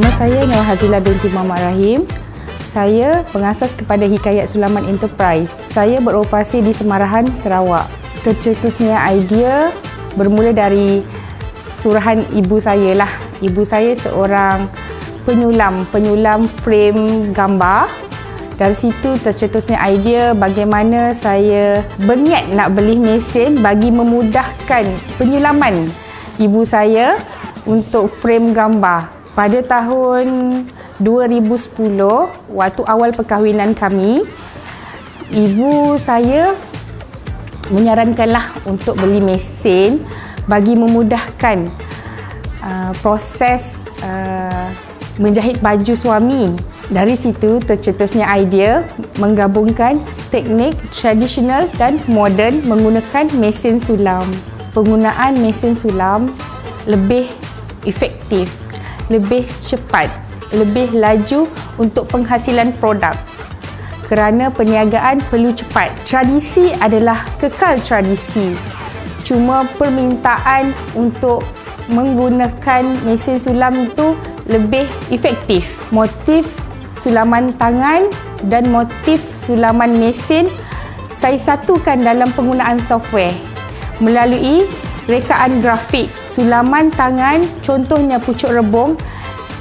Nama saya Nur Hazilah binti Muhammad Rahim. Saya pengasas kepada Hikayat Sulaman Enterprise. Saya beroperasi di Semarahan, Sarawak. Tercetusnya idea bermula dari surahan ibu saya lah. Ibu saya seorang penyulam frame gambar. Dari situ tercetusnya idea bagaimana saya berniat nak beli mesin bagi memudahkan penyulaman ibu saya untuk frame gambar. Pada tahun 2010, waktu awal perkahwinan kami, ibu saya menyarankanlah untuk beli mesin bagi memudahkan proses menjahit baju suami. Dari situ tercetusnya idea menggabungkan teknik tradisional dan moden menggunakan mesin sulam. Penggunaan mesin sulam lebih efektif, lebih cepat, lebih laju untuk penghasilan produk. Kerana perniagaan perlu cepat. Tradisi adalah kekal tradisi. Cuma permintaan untuk menggunakan mesin sulam itu lebih efektif. Motif sulaman tangan dan motif sulaman mesin saya satukan dalam penggunaan software melalui rekaan grafik. Sulaman tangan, contohnya pucuk rebung,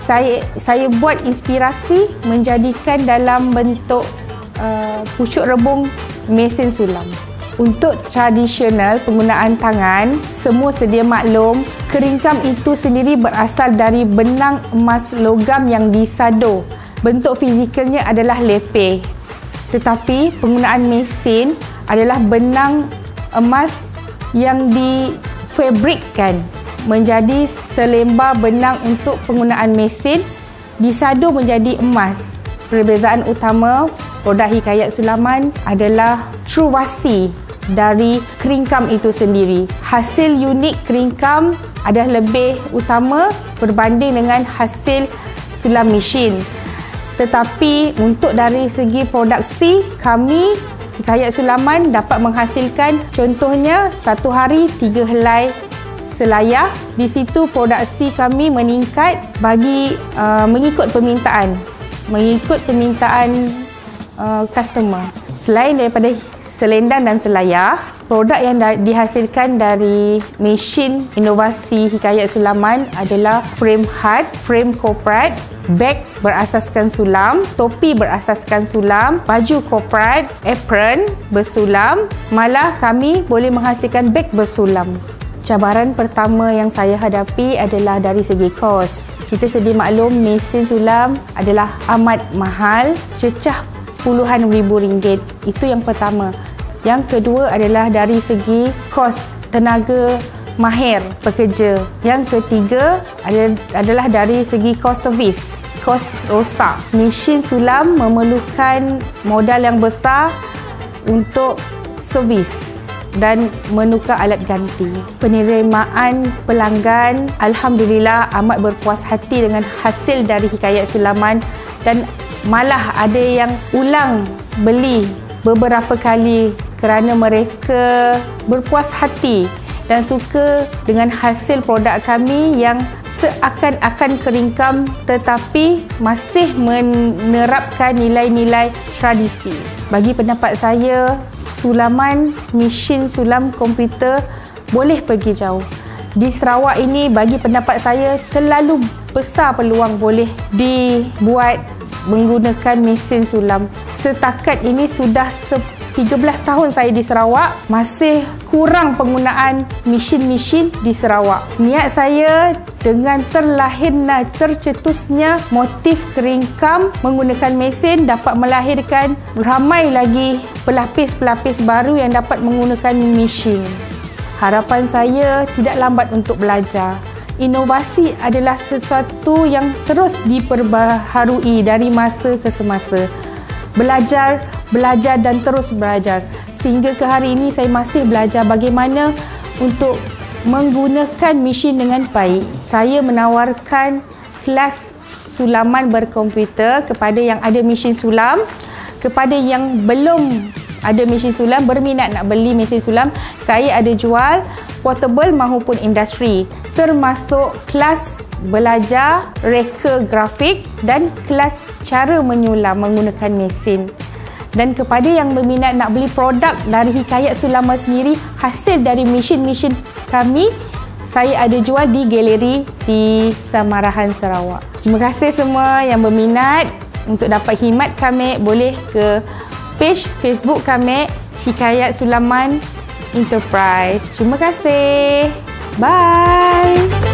saya buat inspirasi menjadikan dalam bentuk pucuk rebung mesin sulam. Untuk tradisional penggunaan tangan, semua sedia maklum, keringkam itu sendiri berasal dari benang emas logam yang disado. Bentuk fizikalnya adalah lepeh. Tetapi penggunaan mesin adalah benang emas yang difabrikkan menjadi selembar benang untuk penggunaan mesin disado menjadi emas. Perbezaan utama produk Hikayat Sulaman adalah truvasi dari keringkam itu sendiri. Hasil unik keringkam adalah lebih utama berbanding dengan hasil sulam mesin. Tetapi untuk dari segi produksi, kami Hikayat Sulaman dapat menghasilkan contohnya satu hari 3 helai selayar. Di situ produksi kami meningkat bagi mengikut permintaan customer. Selain daripada selendang dan selayar, produk yang dihasilkan dari mesin inovasi Hikayat Sulaman adalah frame hat, frame korporat, beg berasaskan sulam, topi berasaskan sulam, baju korporat, apron bersulam, malah kami boleh menghasilkan beg bersulam. Cabaran pertama yang saya hadapi adalah dari segi kos. Kita sedia maklum mesin sulam adalah amat mahal, cecah puluhan ribu ringgit. Itu yang pertama. Yang kedua adalah dari segi kos tenaga mahir pekerja. Yang ketiga adalah dari segi kos servis, kos rosak. Mesin sulam memerlukan modal yang besar untuk servis dan menukar alat ganti. Penerimaan pelanggan alhamdulillah amat berpuas hati dengan hasil dari Hikayat Sulaman dan malah ada yang ulang beli beberapa kali kerana mereka berpuas hati dan suka dengan hasil produk kami yang seakan-akan keringkam tetapi masih menerapkan nilai-nilai tradisi. Bagi pendapat saya, sulaman mesin sulam komputer boleh pergi jauh. Di Sarawak ini bagi pendapat saya terlalu besar peluang boleh dibuat menggunakan mesin sulam. Setakat ini sudah 13 tahun saya di Sarawak, masih kurang penggunaan mesin-mesin di Sarawak. Niat saya dengan tercetusnya motif keringkam menggunakan mesin dapat melahirkan ramai lagi pelapis-pelapis baru yang dapat menggunakan mesin. Harapan saya tidak lambat untuk belajar. Inovasi adalah sesuatu yang terus diperbaharui dari masa ke semasa. Belajar dan terus belajar. Sehingga ke hari ini saya masih belajar bagaimana untuk menggunakan mesin dengan baik. Saya menawarkan kelas sulaman berkomputer kepada yang ada mesin sulam, kepada yang belum ada mesin sulam, berminat nak beli mesin sulam, saya ada jual portable maupun industri, termasuk kelas belajar reka grafik dan kelas cara menyulam menggunakan mesin. Dan kepada yang berminat nak beli produk dari Hikayat Sulaman sendiri, hasil dari mesin-mesin kami, saya ada jual di galeri di Samarahan, Sarawak. Terima kasih semua yang berminat. Untuk dapat khidmat kami, boleh ke page Facebook kami, Hikayat Sulaman Enterprise. Terima kasih. Bye.